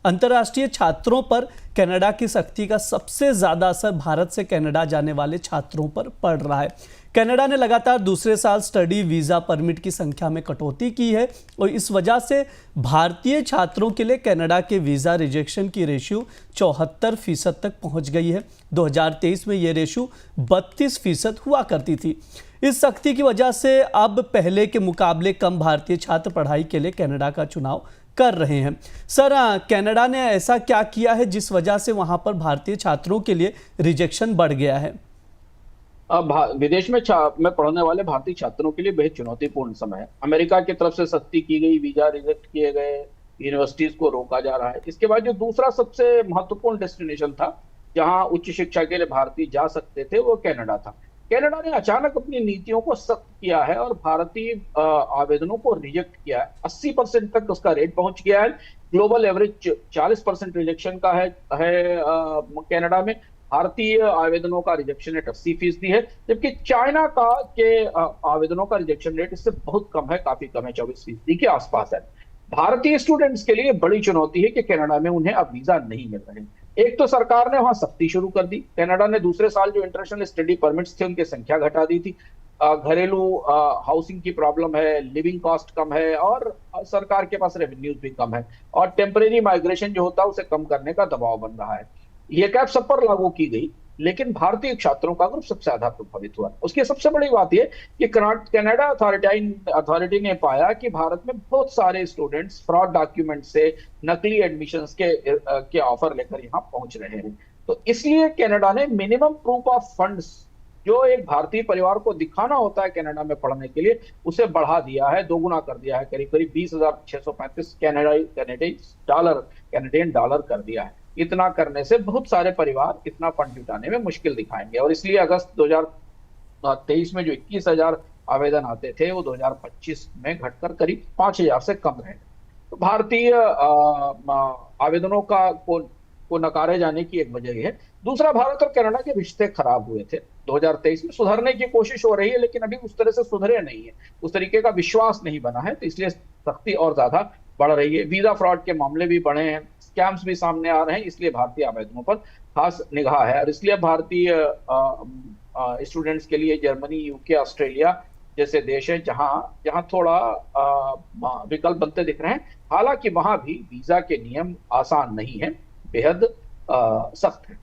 अंतर्राष्ट्रीय छात्रों पर कनाडा की सख्ती का सबसे ज्यादा असर भारत से कनाडा जाने वाले छात्रों पर पड़ रहा है। कनाडा ने लगातार दूसरे साल स्टडी वीजा परमिट की संख्या में कटौती की है और इस वजह से भारतीय छात्रों के लिए कनाडा के वीजा रिजेक्शन की रेशियो 74% तक पहुंच गई है। 2023 में यह रेशियो 32% हुआ करती थी। इस सख्ती की वजह से अब पहले के मुकाबले कम भारतीय छात्र पढ़ाई के लिए कनाडा का चुनाव कर रहे हैं। सर, कनाडा ने ऐसा क्या किया है जिस वजह से वहां पर भारतीय छात्रों के लिए रिजेक्शन बढ़ गया है? विदेश में पढ़ने वाले भारतीय छात्रों के लिए बेहद चुनौतीपूर्ण समय है। अमेरिका की तरफ से सख्ती की गई, वीजा रिजेक्ट किए गए, यूनिवर्सिटीज को रोका जा रहा है। इसके बाद जो दूसरा सबसे महत्वपूर्ण डेस्टिनेशन था जहां उच्च शिक्षा के लिए भारतीय जा सकते थे, वो कनाडा था। कनाडा ने अचानक अपनी नीतियों को सख्त किया है और भारतीय आवेदनों को रिजेक्ट किया है। 80% तक उसका रेट पहुंच गया है। ग्लोबल एवरेज 40% रिजेक्शन का है कनाडा में। भारतीय आवेदनों का रिजेक्शन रेट 80% है, जबकि चाइना का के आवेदनों का रिजेक्शन रेट इससे बहुत कम है, काफी कम है, 24% के आसपास है। भारतीय स्टूडेंट्स के लिए बड़ी चुनौती है कि कनाडा में उन्हें अब वीजा नहीं मिल रहे। एक तो सरकार ने वहां सख्ती शुरू कर दी। कनाडा ने दूसरे साल जो इंटरनेशनल स्टडी परमिट्स थे उनकी संख्या घटा दी थी। घरेलू हाउसिंग की प्रॉब्लम है, लिविंग कॉस्ट कम है और सरकार के पास रेवेन्यूज भी कम है, और टेम्परेरी माइग्रेशन जो होता है उसे कम करने का दबाव बन रहा है। ये कैप सब पर लागू की गई, लेकिन भारतीय छात्रों का ग्रुप सबसे ज्यादा प्रभावित हुआ। उसकी सबसे बड़ी बात यह कि कनाडा अथॉरिटी ने पाया कि भारत में बहुत सारे स्टूडेंट्स फ्रॉड डॉक्यूमेंट से, नकली एडमिशंस के ऑफर लेकर यहाँ पहुंच रहे हैं। तो इसलिए कनाडा ने मिनिमम प्रूफ ऑफ फंड्स जो एक भारतीय परिवार को दिखाना होता है कनाडा में पढ़ने के लिए, उसे बढ़ा दिया है, दोगुना कर दिया है, करीब करीब 20,635 कैनेडियन डॉलर कर दिया है। इतना करने से बहुत सारे परिवार इतना फंड जुटाने में मुश्किल दिखाएंगे, और इसलिए अगस्त 2023 में जो 21,000 आवेदन आते थे वो 2025 में घटकर करीब 5,000 से कम रहे। तो भारतीय आवेदनों को नकारे जाने की एक वजह है। दूसरा, भारत और कनाडा के रिश्ते खराब हुए थे 2023 में। सुधरने की कोशिश हो रही है, लेकिन अभी उस तरह से सुधरे नहीं है, उस तरीके का विश्वास नहीं बना है, तो इसलिए सख्ती और ज्यादा बढ़ रही है। वीजा फ्रॉड के मामले भी बढ़े हैं, स्कैम्स भी सामने आ रहे हैं, इसलिए भारतीय आवेदनों पर खास निगाह है। और इसलिए भारतीय स्टूडेंट्स के लिए जर्मनी, यूके, ऑस्ट्रेलिया जैसे देश है जहां थोड़ा विकल्प बनते दिख रहे हैं। हालांकि वहां भी वीजा के नियम आसान नहीं है, बेहद सख्त है।